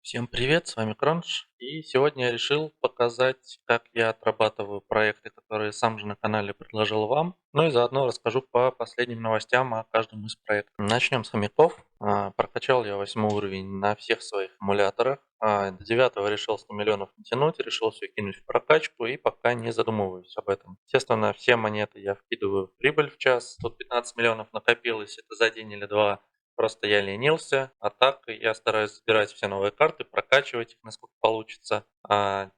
Всем привет, с вами Кронж. И сегодня я решил показать, как я отрабатываю проекты, которые сам же на канале предложил вам. Ну и заодно расскажу по последним новостям о каждом из проектов. Начнем с хомяков. Прокачал я 8 уровень на всех своих аккумуляторах. До 9 решил 100 миллионов натянуть, решил все кинуть в прокачку и пока не задумываюсь об этом. Естественно, все монеты я вкидываю в прибыль в час. Тут 15 миллионов накопилось, это за день или два. Просто я ленился, а так я стараюсь забирать все новые карты, прокачивать их, насколько получится.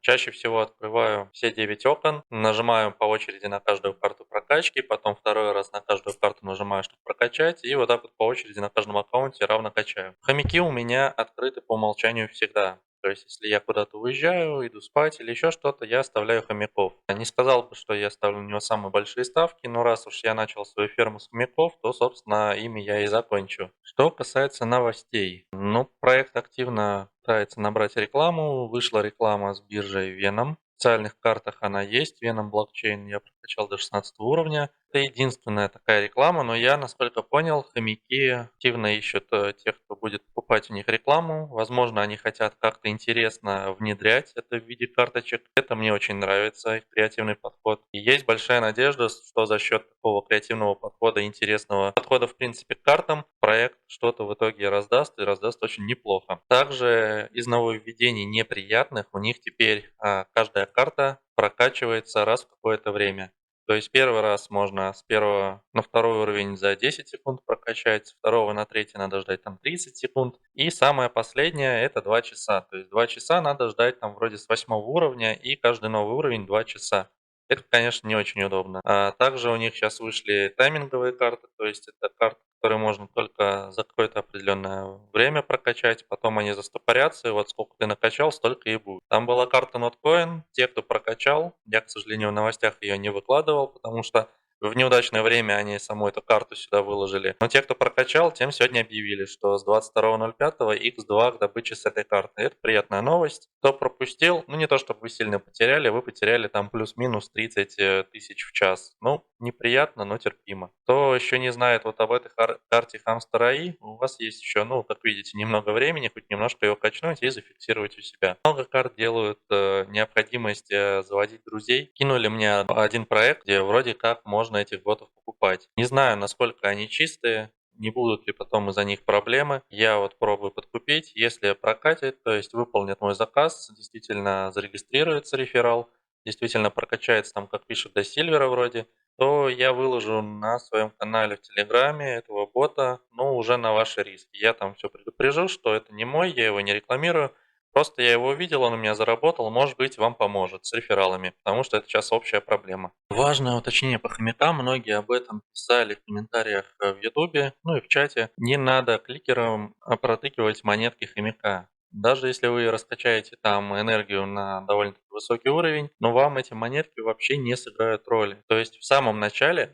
Чаще всего открываю все 9 окон, нажимаю по очереди на каждую карту прокачки, потом второй раз на каждую карту нажимаю, чтобы прокачать, и вот так вот по очереди на каждом аккаунте равно качаю. Хомяки у меня открыты по умолчанию всегда. То есть, если я куда-то уезжаю, иду спать или еще что-то, я оставляю хомяков. Не сказал бы, что я ставлю на него самые большие ставки, но раз уж я начал свою ферму с хомяков, то, собственно, ими я и закончу. Что касается новостей. Ну, проект активно пытается набрать рекламу. Вышла реклама с биржей Venom. В официальных картах она есть, Venom блокчейн я прокачал до 16 уровня. Это единственная такая реклама, но я, насколько понял, хомяки активно ищут тех, кто будет покупать у них рекламу. Возможно, они хотят как-то интересно внедрять это в виде карточек. Это мне очень нравится, их креативный подход. И есть большая надежда, что за счет такого креативного подхода, интересного подхода, в принципе, к картам, проект что-то в итоге раздаст и раздаст очень неплохо. Также из нововведений неприятных у них теперь каждая карта прокачивается раз в какое-то время. То есть первый раз можно с первого на второй уровень за 10 секунд прокачать, с второго на третий надо ждать там 30 секунд. И самое последнее это 2 часа. То есть 2 часа надо ждать там вроде с 8 уровня и каждый новый уровень 2 часа. Это, конечно, не очень удобно. Также у них сейчас вышли тайминговые карты, то есть это карты, которые можно только за какое-то определенное время прокачать, потом они застопорятся, и вот сколько ты накачал, столько и будет. Там была карта Notcoin, те, кто прокачал, я, к сожалению, в новостях ее не выкладывал, потому что в неудачное время они саму эту карту сюда выложили. Но те, кто прокачал, тем сегодня объявили, что с 22.05 X2 к добыче с этой карты. Это приятная новость. Кто пропустил, ну не то чтобы вы сильно потеряли, вы потеряли там плюс-минус 30 тысяч в час. Ну, неприятно, но терпимо. Кто еще не знает вот об этой карте Hamster AI, у вас есть еще, ну, как видите, немного времени, хоть немножко его качнуть и зафиксировать у себя. Много карт делают необходимость заводить друзей. Кинули мне один проект, где вроде как можно этих ботов покупать. Не знаю, насколько они чистые, не будут ли потом из-за них проблемы. Я вот пробую подкупить. Если прокатит, то есть выполнит мой заказ, действительно зарегистрируется реферал, действительно прокачается там, как пишут, до Сильвера вроде, то я выложу на своем канале в Телеграме этого бота, ну, уже на ваши риски. Я там все предупрежу, что это не мой, я его не рекламирую. Просто я его увидел, он у меня заработал, может быть, вам поможет с рефералами, потому что это сейчас общая проблема. Важное уточнение по хомякам, многие об этом писали в комментариях в Ютубе, ну и в чате. Не надо кликером протыкивать монетки хомяка. Даже если вы раскачаете там энергию на довольно-таки высокий уровень, но вам эти монетки вообще не сыграют роли. То есть в самом начале,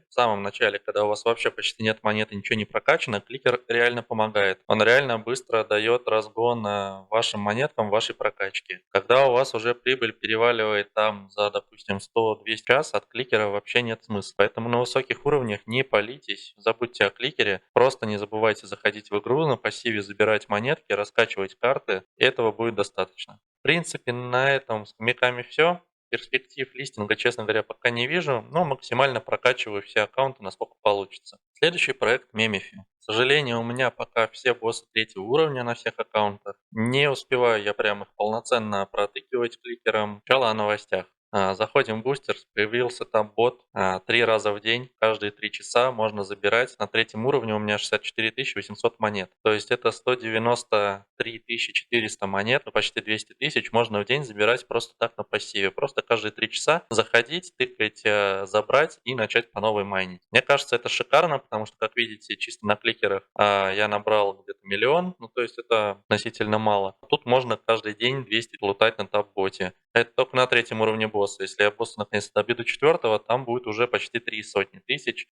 когда у вас вообще почти нет монет и ничего не прокачано, кликер реально помогает. Он реально быстро дает разгон вашим монеткам, вашей прокачке. Когда у вас уже прибыль переваливает там за, допустим, 100-200 час, от кликера вообще нет смысла. Поэтому на высоких уровнях не палитесь, забудьте о кликере, просто не забывайте заходить в игру, на пассиве забирать монетки, раскачивать карты, и этого будет достаточно. В принципе, на этом с хомяками все. Перспектив листинга, честно говоря, пока не вижу, но максимально прокачиваю все аккаунты, насколько получится. Следующий проект Мемифи. К сожалению, у меня пока все боссы третьего уровня на всех аккаунтах. Не успеваю я прям их полноценно протыкивать кликером. Сначала о новостях. Заходим в бустерс, появился там бот 3 раза в день, каждые 3 часа можно забирать. На третьем уровне у меня 64 800 монет. То есть это 193 400 монет, ну, почти 200 тысяч можно в день забирать просто так на пассиве. Просто каждые 3 часа заходить, тыкать, забрать и начать по новой майнить. Мне кажется, это шикарно, потому что, как видите, чисто на кликерах я набрал где-то миллион, ну то есть это относительно мало. Тут можно каждый день 200 лутать на топ-боте. Это только на третьем уровне босса. Если я босса наконец-то добью до 4, там будет уже почти 300 000.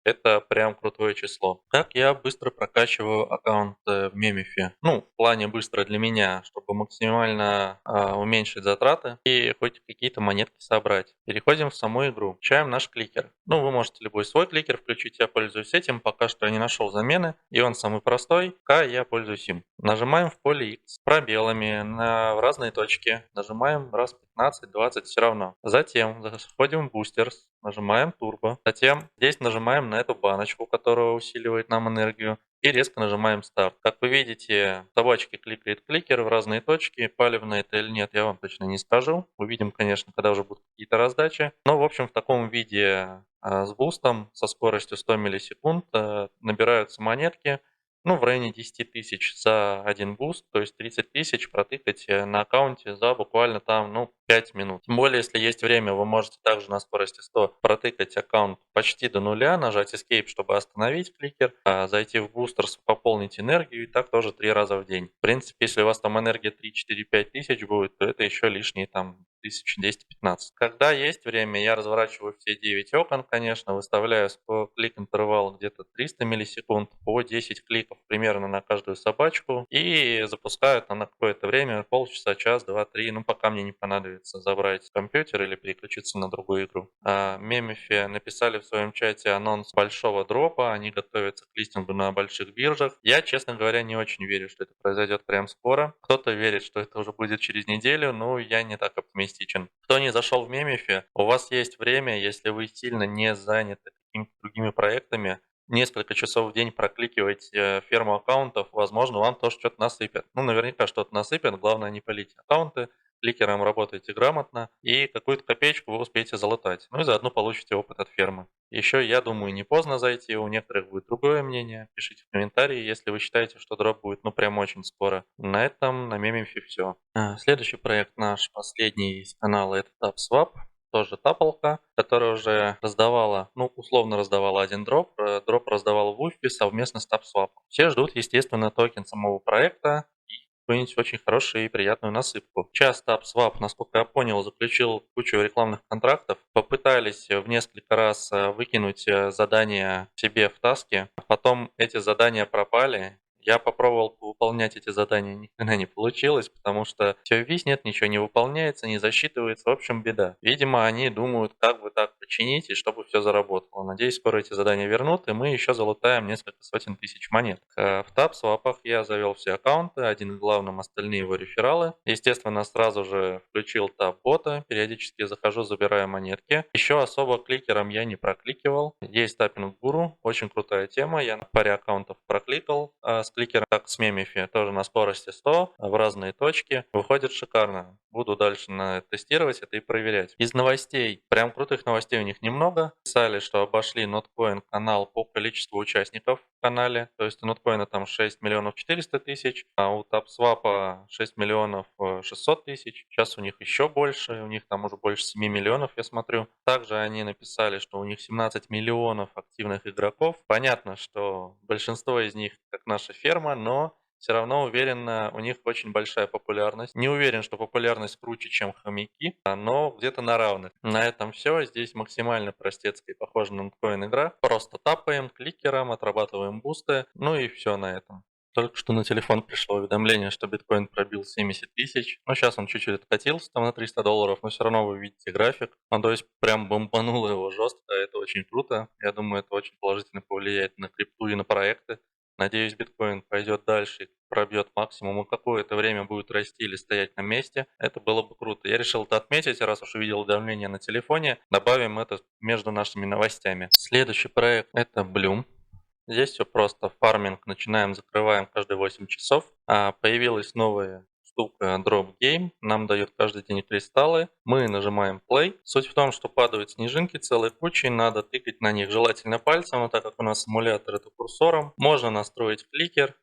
Это прям крутое число. Как я быстро прокачиваю аккаунт в Мемифе? Ну, в плане быстро для меня, чтобы максимально уменьшить затраты и хоть какие-то монетки собрать. Переходим в саму игру. Включаем наш кликер. Ну, вы можете любой свой кликер включить, я пользуюсь этим. Пока что я не нашел замены, и он самый простой. Я пользуюсь им. Нажимаем в поле X пробелами в разные точки. Нажимаем раз 15-20, все равно. Затем заходим в бустерс, нажимаем турбо. Затем здесь нажимаем на эту баночку, которая усиливает нам энергию. И резко нажимаем старт. Как вы видите, собачки кликает кликер в разные точки. Палевно это или нет, я вам точно не скажу. Увидим, конечно, когда уже будут какие-то раздачи. Но, в общем, в таком виде с бустом, со скоростью 100 миллисекунд набираются монетки. Ну, в районе 10 тысяч за один буст, то есть 30 тысяч протыкать на аккаунте за буквально там, ну, 5 минут. Тем более, если есть время, вы можете также на скорости 100 протыкать аккаунт почти до нуля, нажать Escape, чтобы остановить кликер, зайти в бустер, пополнить энергию, и так тоже 3 раза в день. В принципе, если у вас там энергия 3, 4, 5 тысяч будет, то это еще лишние там 1010-15. Когда есть время, я разворачиваю все 9 окон, конечно, выставляю клик-интервал где-то 300 миллисекунд, по 10 кликов примерно на каждую собачку, и запускаю это на какое-то время, полчаса, час, два, три, ну пока мне не понадобится забрать компьютер или переключиться на другую игру. Мемифи написали в своем чате анонс большого дропа, они готовятся к листингу на больших биржах. Я, честно говоря, не очень верю, что это произойдет прям скоро. Кто-то верит, что это уже будет через неделю, но я не так оптимистичен. Кто не зашел в Мемифи, у вас есть время, если вы сильно не заняты какими-то другими проектами, несколько часов в день прокликивать ферму аккаунтов, возможно, вам тоже что-то насыпят. Ну, наверняка что-то насыпят, главное не палить аккаунты, кликером работаете грамотно, и какую-то копеечку вы успеете залутать. Ну и заодно получите опыт от фермы. Еще, я думаю, не поздно зайти, у некоторых будет другое мнение. Пишите в комментарии, если вы считаете, что дроп будет, ну, прям очень скоро. На этом, на Мемифе все. Следующий проект наш, последний из канала, это TapSwap. Тоже тапалка, которая уже раздавала, ну, условно раздавала один дроп. Дроп раздавал в Уфе совместно с TapSwap. Все ждут, естественно, токен самого проекта и какую-нибудь очень хорошую и приятную насыпку. Сейчас TapSwap, насколько я понял, заключил кучу рекламных контрактов. Попытались в несколько раз выкинуть задания себе в таске. Потом эти задания пропали. Я попробовал выполнять эти задания, никогда не получилось, потому что все виснет, ничего не выполняется, не засчитывается, в общем, беда. Видимо, они думают, как бы так починить, и чтобы все заработало. Надеюсь, скоро эти задания вернут, и мы еще залутаем несколько сотен тысяч монет. В TapSwap я завел все аккаунты, один главным, остальные его рефералы. Естественно, сразу же включил TapBot, периодически захожу, забираю монетки. Еще особо кликером я не прокликивал. Есть Tapping Guru, очень крутая тема, я на паре аккаунтов прокликал с кликером, как с Мемифи, тоже на скорости 100, в разные точки. Выходит шикарно. Буду дальше тестировать это и проверять. Из новостей, прям крутых новостей у них немного. Писали, что обошли Notcoin канал по количеству участников в канале. То есть у Notcoin там 6 миллионов 400 тысяч, а у TapSwap 6 миллионов 600 тысяч. Сейчас у них еще больше, у них там уже больше 7 миллионов, я смотрю. Также они написали, что у них 17 миллионов активных игроков. Понятно, что большинство из них как наша ферма, но все равно уверен, у них очень большая популярность. Не уверен, что популярность круче, чем хомяки, но где-то на равных. На этом все. Здесь максимально простецкая, похожа на Notcoin игра. Просто тапаем кликером, отрабатываем бусты, ну и все на этом. Только что на телефон пришло уведомление, что биткоин пробил 70 тысяч. Ну, сейчас он чуть-чуть откатился там на $300, но все равно вы видите график. Ну, то есть прям бомбануло его жестко, это очень круто. Я думаю, это очень положительно повлияет на крипту и на проекты. Надеюсь, биткоин пойдет дальше, пробьет максимум и какое-то время будет расти или стоять на месте. Это было бы круто. Я решил это отметить, раз уж увидел уведомление на телефоне. Добавим это между нашими новостями. Следующий проект это Bloom. Здесь все просто. Фарминг начинаем, закрываем каждые 8 часов. Появилась новая штука Drop Game. Нам дают каждый день кристаллы. Мы нажимаем Play. Суть в том, что падают снежинки целой кучей. Надо тыкать на них желательно пальцем, но так как у нас симулятор это курсором. Можно настроить кликер.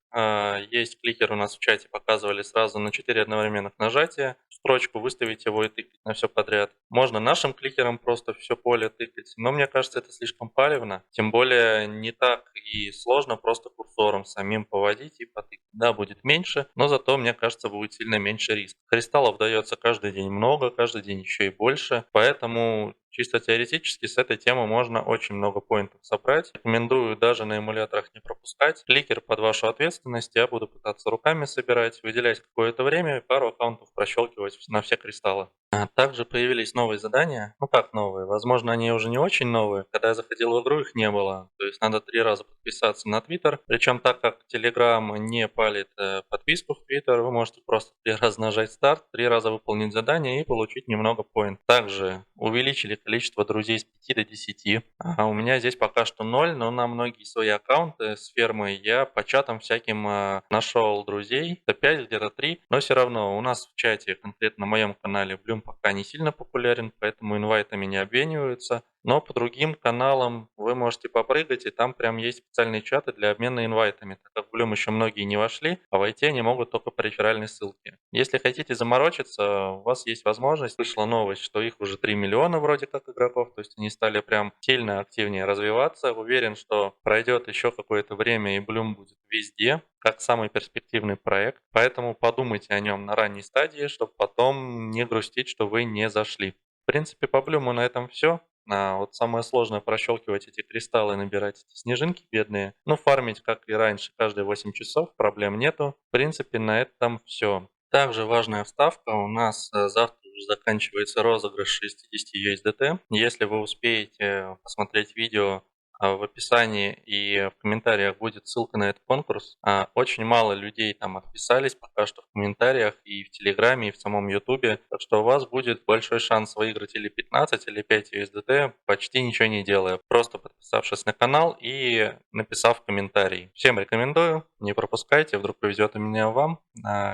Есть кликер у нас в чате, показывали сразу на 4 одновременных нажатия. Строчку выставить его и тыкать на все подряд. Можно нашим кликером просто все поле тыкать, но мне кажется, это слишком палевно. Тем более не так и сложно просто курсором самим поводить и потыкать. Да, будет меньше, но зато, мне кажется, будет сильно меньше риск. Кристаллов дается каждый день много, каждый день еще и больше, поэтому чисто теоретически с этой темы можно очень много поинтов собрать. Рекомендую даже на эмуляторах не пропускать. Кликер под вашу ответственность. Я буду пытаться руками собирать, выделять какое-то время и пару аккаунтов прощелкивать на все кристаллы. Также появились новые задания. Ну как новые? Возможно, они уже не очень новые. Когда я заходил в игру, их не было. То есть надо 3 раза подписаться на Twitter. Причем так как Telegram не палит подписку в Twitter, вы можете просто 3 раза нажать старт, 3 раза выполнить задание и получить немного поинт. Также увеличили количество друзей с 5 до 10. У меня здесь пока что 0, но на многие свои аккаунты с фермы я по чатам всяким нашел друзей. Это 5, где-то 3. Но все равно у нас в чате, конкретно на моем канале, Bloom пока не сильно популярен, поэтому инвайтами не обмениваются. Но по другим каналам вы можете попрыгать, и там прям есть специальные чаты для обмена инвайтами. Так как в Bloom еще многие не вошли, а войти они могут только по реферальной ссылке. Если хотите заморочиться, у вас есть возможность. Вышла новость, что их уже 3 миллиона вроде как игроков, то есть они стали прям сильно активнее развиваться. Уверен, что пройдет еще какое-то время и Bloom будет везде, как самый перспективный проект. Поэтому подумайте о нем на ранней стадии, чтобы потом не грустить, что вы не зашли. В принципе, по Bloom на этом все. Вот самое сложное прощелкивать эти кристаллы, набирать эти снежинки бедные. Ну, фармить, как и раньше, каждые 8 часов, проблем нету. В принципе, на этом все. Также важная вставка. У нас завтра уже заканчивается розыгрыш 60 USDT. Если вы успеете посмотреть видео, в описании и в комментариях будет ссылка на этот конкурс. Очень мало людей там отписались пока что в комментариях и в Телеграме, и в самом Ютубе. Так что у вас будет большой шанс выиграть или 15, или 5 USDT, почти ничего не делая. Просто подписавшись на канал и написав комментарий. Всем рекомендую, не пропускайте, вдруг повезет у меня вам.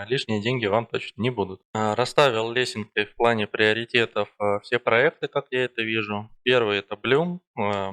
Лишние деньги вам точно не будут. Расставил лесенкой в плане приоритетов все проекты, как я это вижу. Первый это Bloom,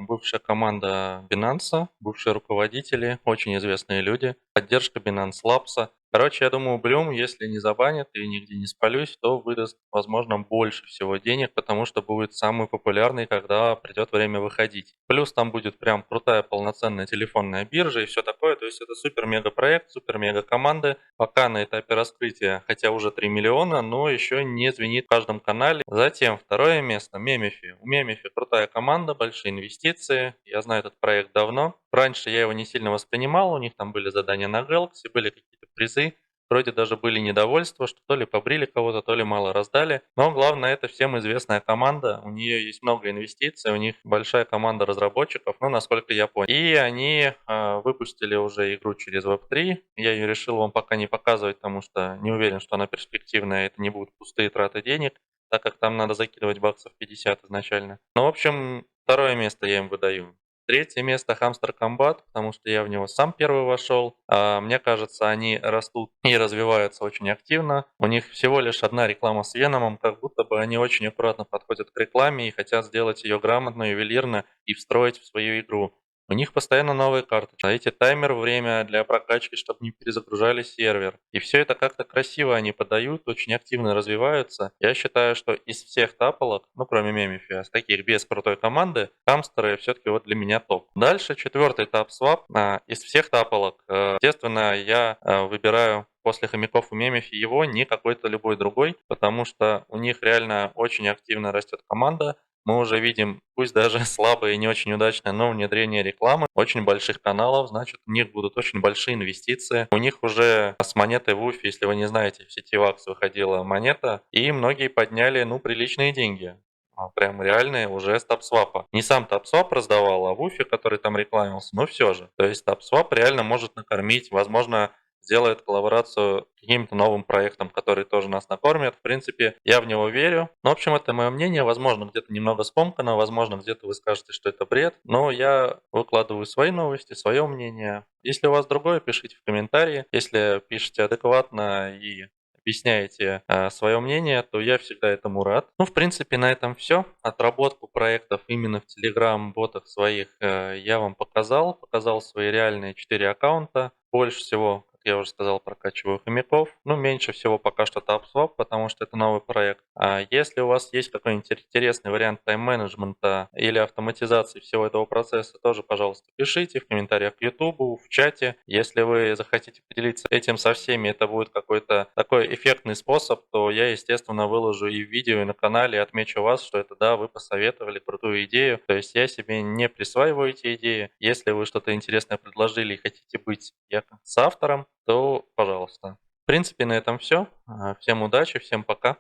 бывшая команда Binance, бывшие руководители, очень известные люди, поддержка Binance Labs. Короче, я думаю, Bloom, если не забанят и нигде не спалюсь, то выдаст, возможно, больше всего денег, потому что будет самый популярный, когда придет время выходить. Плюс там будет прям крутая полноценная телефонная биржа и все такое. То есть это супер-мега проект, супер-мега команды. Пока на этапе раскрытия, хотя уже 3 миллиона, но еще не звенит в каждом канале. Затем второе место Мемифи. У Мемифи крутая команда, большие инвестиции. Я знаю этот проект давно. Раньше я его не сильно воспринимал, у них там были задания на Galaxy, были какие-то призы. Вроде даже были недовольства, что то ли побрили кого-то, то ли мало раздали. Но главное, это всем известная команда. У нее есть много инвестиций, у них большая команда разработчиков, ну, насколько я понял. И они выпустили уже игру через Web3. Я ее решил вам пока не показывать, потому что не уверен, что она перспективная, это не будут пустые траты денег, так как там надо закидывать баксов 50 изначально. Ну, в общем, второе место я им выдаю. Третье место Hamster Combat, потому что я в него сам первый вошел. Мне кажется, они растут и развиваются очень активно. У них всего лишь одна реклама с Веномом, как будто бы они очень аккуратно подходят к рекламе и хотят сделать ее грамотно, ювелирно и встроить в свою игру. У них постоянно новые карты. Эти таймер, время для прокачки, чтобы не перезагружали сервер. И все это как-то красиво они подают, очень активно развиваются. Я считаю, что из всех тапалок, ну кроме Мемифи, таких без крутой команды, хамстеры все-таки вот для меня топ. Дальше четвертый тап свап. Из всех тапалок, естественно, я выбираю после хомяков у Мемифи его, не какой-то любой другой, потому что у них реально очень активно растет команда. Мы уже видим, пусть даже слабое и не очень удачное, но внедрение рекламы очень больших каналов, значит, у них будут очень большие инвестиции. У них уже с монетой в Уфе, если вы не знаете, в сети Вакс выходила монета, и многие подняли, ну, приличные деньги. Прям реальные уже с TapSwap. Не сам TapSwap раздавал, а в Уфе, который там рекламился, но все же. То есть TapSwap реально может накормить, возможно, сделает коллаборацию с каким-то новым проектом, который тоже нас накормит. В принципе, я в него верю. Но, в общем, это мое мнение. Возможно, где-то немного скомкано, возможно, где-то вы скажете, что это бред. Но я выкладываю свои новости, свое мнение. Если у вас другое, пишите в комментарии. Если пишете адекватно и объясняете свое мнение, то я всегда этому рад. Ну, в принципе, на этом все. Отработку проектов именно в Telegram-ботах своих я вам показал. Показал свои реальные 4 аккаунта. Больше всего, я уже сказал, прокачиваю хомяков. Ну, меньше всего пока что TapSwap, потому что это новый проект. А если у вас есть какой-нибудь интересный вариант тайм-менеджмента или автоматизации всего этого процесса, тоже, пожалуйста, пишите в комментариях к YouTube, в чате. Если вы захотите поделиться этим со всеми, это будет какой-то такой эффектный способ, то я, естественно, выложу и в видео, и на канале, и отмечу вас, что это, да, вы посоветовали крутую идею. То есть я себе не присваиваю эти идеи. Если вы что-то интересное предложили и хотите быть с автором, то пожалуйста. В принципе, на этом все. Всем удачи, всем пока.